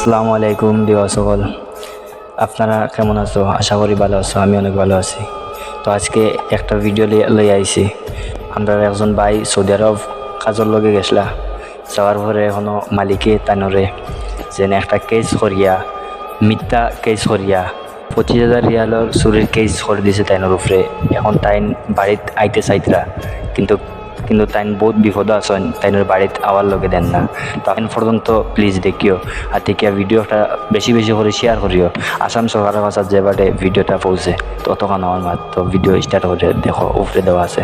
আসসালামু আলাইকুম দিওয়া সকল, আপনারা কেমন আছো? আশা করি ভালো আছো। আমি অনেক ভালো আছি। তো আজকে একটা ভিডিও লই আইছি। আমরা একজন ভাই সৌদি আরব কাজের লগে গেছলা, যাওয়ার পরে এখনো মালিকে তানরে যেন একটা কেস করিয়া, মিথ্যা কেস করিয়া 25,000 রিয়ালর চুরির কেস করে দিছে তাইনের উপরে। এখন তাইন বাড়িতে আইতে চাইতরা, কিন্তু কিন্তু তাইন বহুত বিপদ আছেন, তাইনের বাড়িতে আওয়ার লগে দেন না। তো এখন পর্যন্ত প্লিজ দেখিও, আর দেখিয়া ভিডিওটা বেশি বেশি করে শেয়ার করিও। আসাম সরকারের কাছে যে বাটে ভিডিওটা পৌঁছে ততক্ষণ আমার মাত। তো ভিডিও স্টার্ট করে দেখো, উপরে দেওয়া আছে।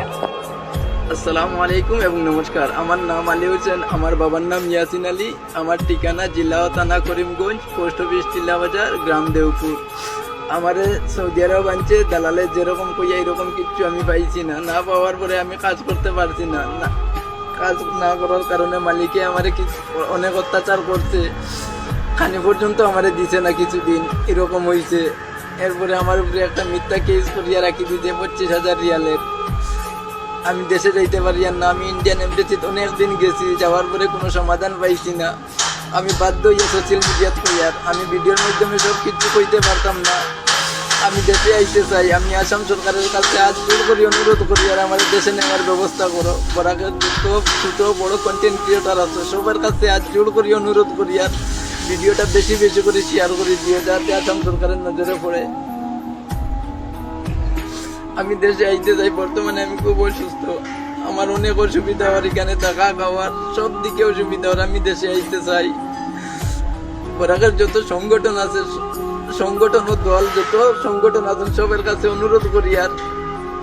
আসসালামু আলাইকুম এবং নমস্কার। আমার নাম আলী হোসেন, আমার বাবার নাম ইয়াসিন আলী। আমার ঠিকানা জেলা ও থানা করিমগঞ্জ, পোস্ট অফিস টিলা বাজার, গ্রাম দেওপুর। আমারে সৌদি আরব আনছে দালালে, যেরকম কইয়া এরকম কিচ্ছু আমি পাইছি না। না পাওয়ার পরে আমি কাজ করতে পারছি না। কাজ না করার কারণে মালিকে আমারে অনেক অত্যাচার করছে। খানি পর্যন্ত আমারে দিছে না কিছুদিন, এরকম হয়েছে। এরপরে আমার উপরে একটা মিথ্যা কেস করিয়া রাখি দিতে 25,000 রিয়ালের। আমি দেশে যাইতে পারি আর না। আমি ইন্ডিয়ান এমবেসিতে অনেক দিন গেছি, যাওয়ার পরে কোনো সমাধান পাইছি না। আমি বাধ্য হইয়া সোশ্যাল মিডিয়াত কইয়ার, আমি ভিডিওর মাধ্যমে সব কিছু কইতে পারতাম না। আমি দেশে আইতে চাই। আমি আসাম সরকারের কাছে আজ জোর করি অনুরোধ করি আর আমার দেশে নেওয়ার ব্যবস্থা করো। বরাকের যত ছোটো বড় কন্টেন্ট ক্রিয়েটার আছে সবার কাছে আজ জোর করি অনুরোধ করি আর ভিডিওটা বেশি বেশি করে শেয়ার করে দিও, যাতে আসাম সরকারের নজরে পড়ে। আমি দেশে আইতে চাই। বর্তমানে আমি খুব অসুস্থ, আমার অনেক অসুবিধা হওয়ার, এখানে থাকা খাওয়ার সব দিকে অসুবিধা হওয়ার। আমি দেশে আইতে চাই। বরাকের যত সংগঠন আছে, সংগঠন ও দল যত সংগঠন আছেন সবার কাছে অনুরোধ করি আর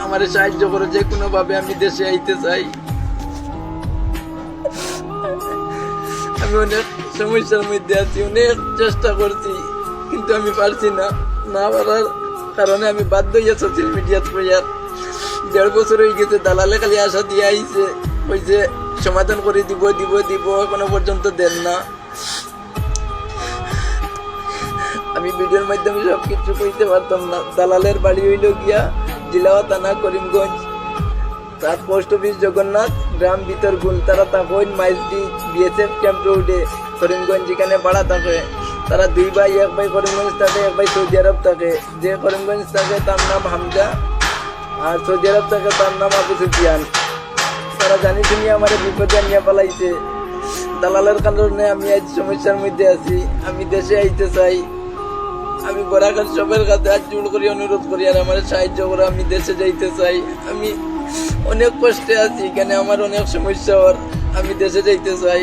আমার সাহায্য করে, যে কোনোভাবে আমি দেশে আইতে চাই। আমি অনেক সমস্যার মধ্যে আছি, অনেক চেষ্টা করছি কিন্তু আমি পারছি না। না পারার কারণে আমি বাধ্য হইয়া সোশ্যাল মিডিয়াত কইয়ার। 1.5 বছর হয়ে গেছে, দালালে খালি আশা দিয়ে আইছে, কইছে সমাধান করে দিব দিব দিব, এখনো পর্যন্ত দেন না। আমি ভিডিওর মাধ্যমে সব কিছু কইতে পারতাম না। দালালের বাড়ি হইল গিয়া জেলা থানা করিমগঞ্জ, তার পোস্ট অফিস জগন্নাথ, গ্রাম ভিতরগুল। তারা তখন মাইজডি বিএসএফ ক্যাম্প রোডে করিমগঞ্জ, যেখানে ভাড়া থাকে। তারা 2 ভাই, এক ভাই করিমগঞ্জ থাকে, এক ভাই সৌদি আরব থাকে। যে করিমগঞ্জ থাকে তার নাম হামজা, আর সৌদি আরব থাকে তার নাম আবু সুফিয়ান। তারা জানি শুনি আমার বিপদে নিয়ে পালাইছে। দালালের কারণে আমি আজ সমস্যার মধ্যে আছি। আমি দেশে আইতে চাই। আমি বরাকার সবের কাছে আজ জোর করি অনুরোধ করি আর আমার সাহায্য করে আমি দেশে যাইতে চাই। আমি অনেক কষ্টে আছি, এখানে আমার অনেক সমস্যা হওয়ার। আমি দেশে যাইতে চাই।